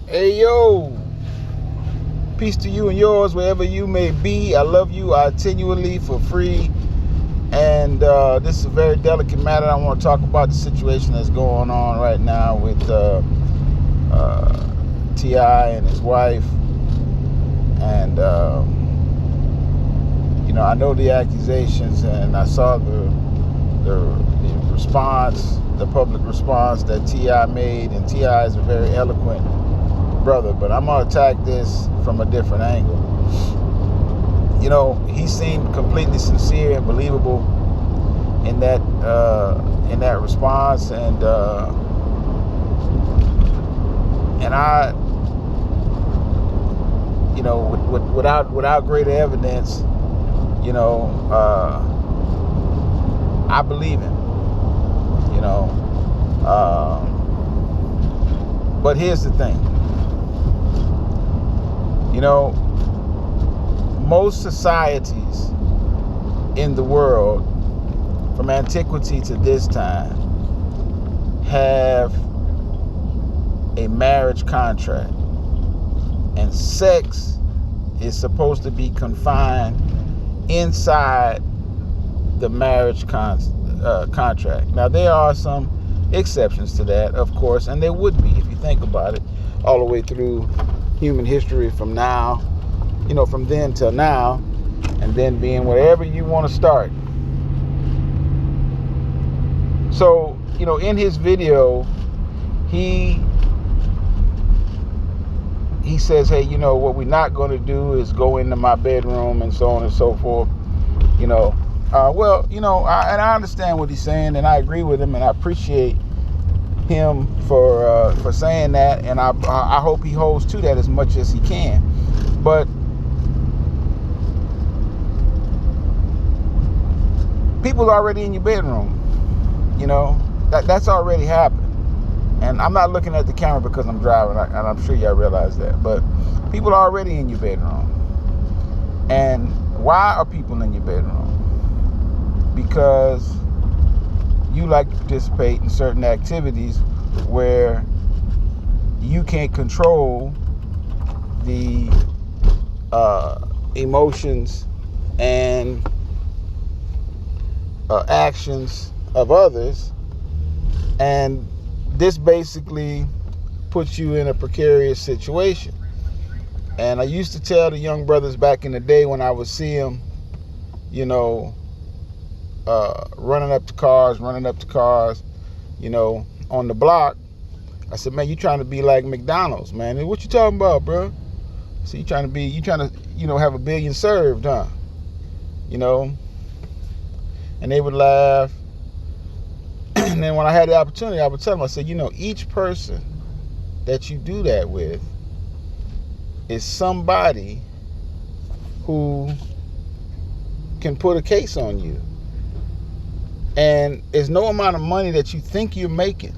Hey, yo. Peace to you and yours wherever you may be. I love you continually for free. And this is a very delicate matter. I want to talk about the situation that's going on right now with T.I. and his wife. And, I know the accusations, and I saw the response, the public response that T.I. made. And T.I. is a very eloquent brother, but I'm gonna attack this from a different angle. He seemed completely sincere and believable in that response, and I, without greater evidence, I believe him. But here's the thing. Most societies in the world, from antiquity to this time, have a marriage contract. And sex is supposed to be confined inside the marriage contract. Now, there are some exceptions to that, of course, and there would be if you think about it, all the way through human history from now, from then till now, and then being wherever you want to start. So, in his video, he says, hey, what we're not going to do is go into my bedroom and so on and so forth. And I understand what he's saying, and I agree with him, and I appreciate him for saying that, and I hope he holds to that as much as he can. But people are already in your bedroom. That's already happened. And I'm not looking at the camera because I'm driving, and I'm sure y'all realize that. But people are already in your bedroom. And why are people in your bedroom? Because you like to participate in certain activities where you can't control the emotions and actions of others, and this basically puts you in a precarious situation. And I used to tell the young brothers back in the day when I would see them, running up to cars, on the block. I said, man, you trying to be like McDonald's, man. What you talking about, bro? So you trying to have a billion served, huh? And they would laugh. And then when I had the opportunity, I would tell them, I said, each person that you do that with is somebody who can put a case on you. And there's no amount of money that you think you're making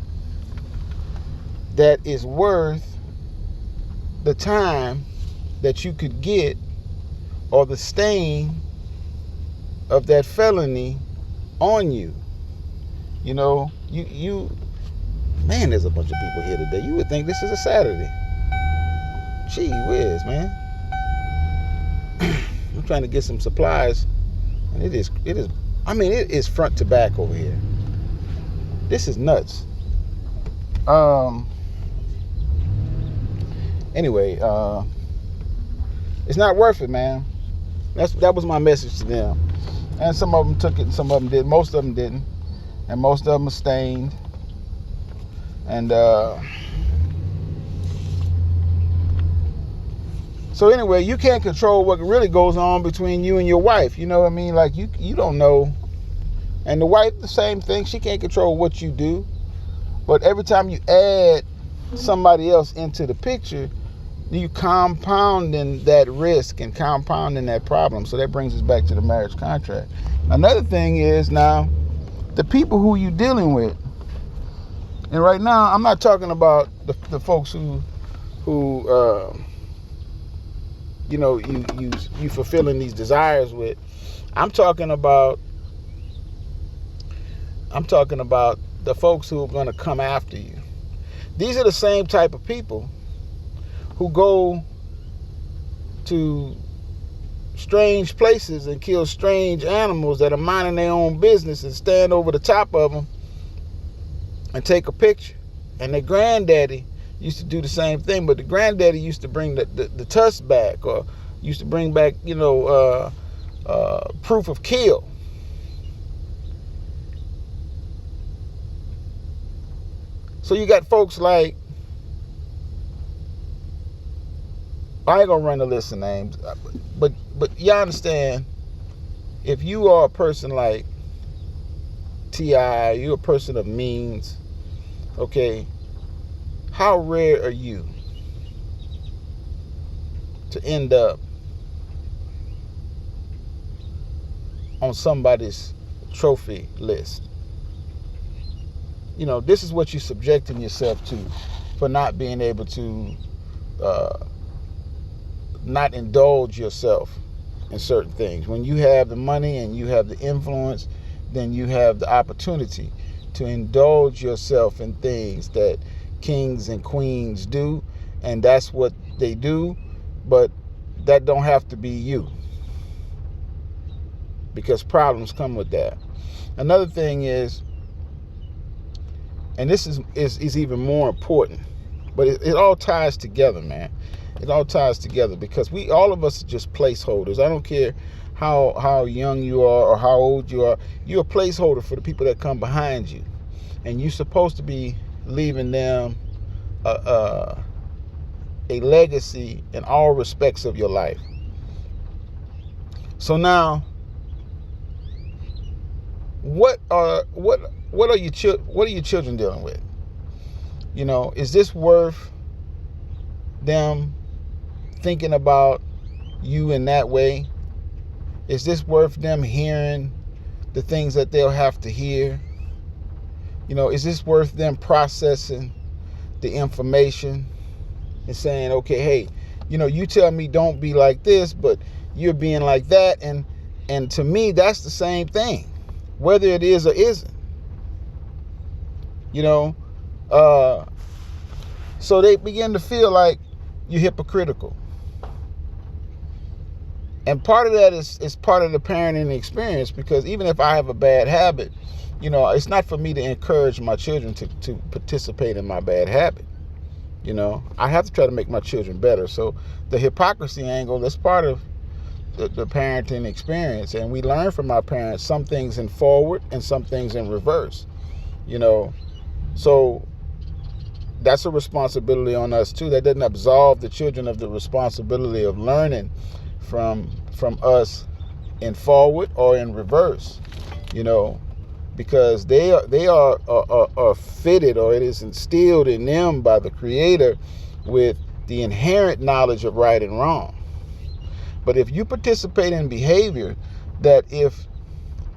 that is worth the time that you could get or the stain of that felony on you. Man, there's a bunch of people here today. You would think this is a Saturday. Gee whiz, man. I'm trying to get some supplies, and it is front to back over here. This is nuts. Anyway, it's not worth it, man. That was my message to them. And some of them took it and some of them didn't. Most of them didn't. And most of them are stained. And so anyway, you can't control what really goes on between you and your wife. You know what I mean? Like you don't know. And the wife, the same thing. She can't control what you do. But every time you add somebody else into the picture, you compounding that risk and compounding that problem. So that brings us back to the marriage contract. Another thing is now the people who you're dealing with. And right now, I'm not talking about the folks who you fulfilling these desires with. I'm talking about the folks who are going to come after you. These are the same type of people who go to strange places and kill strange animals that are minding their own business and stand over the top of them and take a picture. And their granddaddy used to do the same thing, but the granddaddy used to bring the tusk back, or used to bring back, proof of kill. So you got folks like, I ain't gonna run the list of names, but y'all understand, if you are a person like T.I., you're a person of means, okay, how rare are you to end up on somebody's trophy list? This is what you're subjecting yourself to for not being able to not indulge yourself in certain things. When you have the money and you have the influence, then you have the opportunity to indulge yourself in things that kings and queens do, and that's what they do, but that don't have to be you, because problems come with that. Another thing is, and this is even more important, but it all ties together, man. It all ties together, because all of us are just placeholders. I don't care how young you are or how old you are. You're a placeholder for the people that come behind you, and you're supposed to be leaving them a legacy in all respects of your life. So now, what are your children dealing with? Is this worth them thinking about you in that way? Is this worth them hearing the things that they'll have to hear? Is this worth them processing the information and saying, okay, hey, you tell me don't be like this, but you're being like that, and to me that's the same thing, whether it is or isn't. So they begin to feel like you're hypocritical. And part of that is part of the parenting experience, because even if I have a bad habit, it's not for me to encourage my children to participate in my bad habit. I have to try to make my children better. So the hypocrisy angle, that's part of the parenting experience. And we learn from our parents some things in forward and some things in reverse. So that's a responsibility on us too. That doesn't absolve the children of the responsibility of learning from us in forward or in reverse, because they are fitted, or it is instilled in them by the Creator with the inherent knowledge of right and wrong. But if you participate in behavior that, if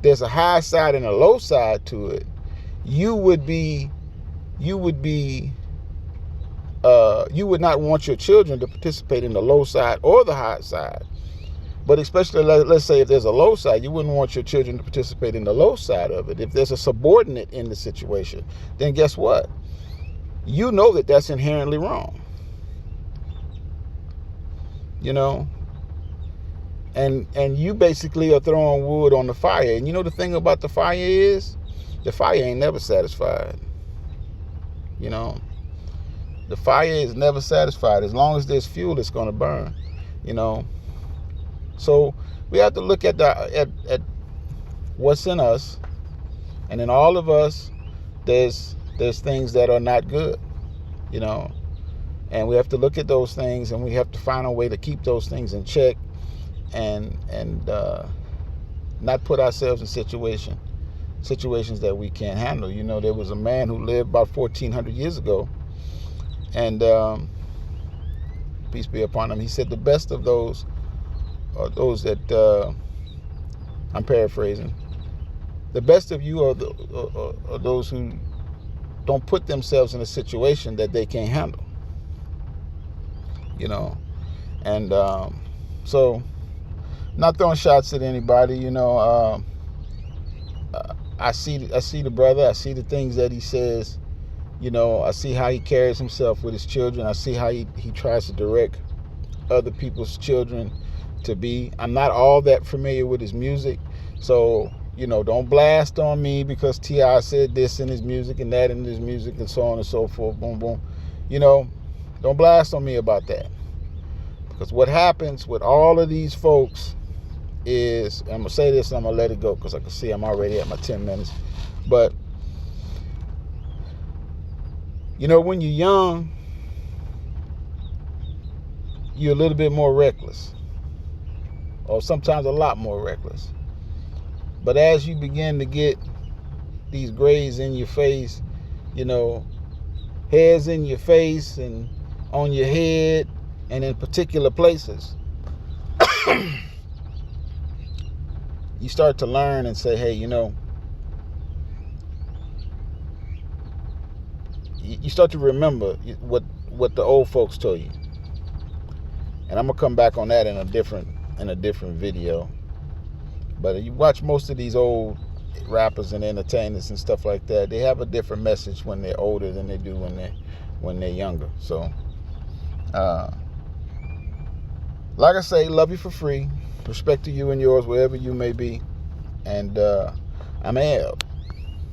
there's a high side and a low side to it, you would not want your children to participate in the low side or the high side. But especially, let's say if there's a low side, you wouldn't want your children to participate in the low side of it. If there's a subordinate in the situation, then guess what? That that's inherently wrong. And you basically are throwing wood on the fire. And the thing about the fire is, the fire ain't never satisfied. The fire is never satisfied. As long as there's fuel, it's going to burn. So we have to look at what's in us, and in all of us, there's things that are not good, and we have to look at those things, and we have to find a way to keep those things in check, and not put ourselves in situations that we can't handle. There was a man who lived about 1,400 years ago, and peace be upon him. He said the best of those are those that, I'm paraphrasing, the best of you are those who don't put themselves in a situation that they can't handle. And so, not throwing shots at anybody. I see the brother. I see the things that he says, I see how he carries himself with his children. I see how he tries to direct other people's children to be. I'm not all that familiar with his music, so don't blast on me because T.I. said this in his music and that in his music and so on and so forth. Boom, boom. Don't blast on me about that, because what happens with all of these folks is, I'm gonna say this and I'm gonna let it go because I can see I'm already at my 10 minutes. But when you're young, you're a little bit more reckless, or sometimes a lot more reckless. But as you begin to get these grays in your face, hairs in your face and on your head and in particular places, you start to learn and say, hey, you start to remember what the old folks told you. And I'm gonna come back on that in a different video. But you watch most of these old rappers and entertainers and stuff like that, they have a different message when they're older than they do when they're younger. So like I say, love you for free, respect to you and yours wherever you may be, and I'm Ab.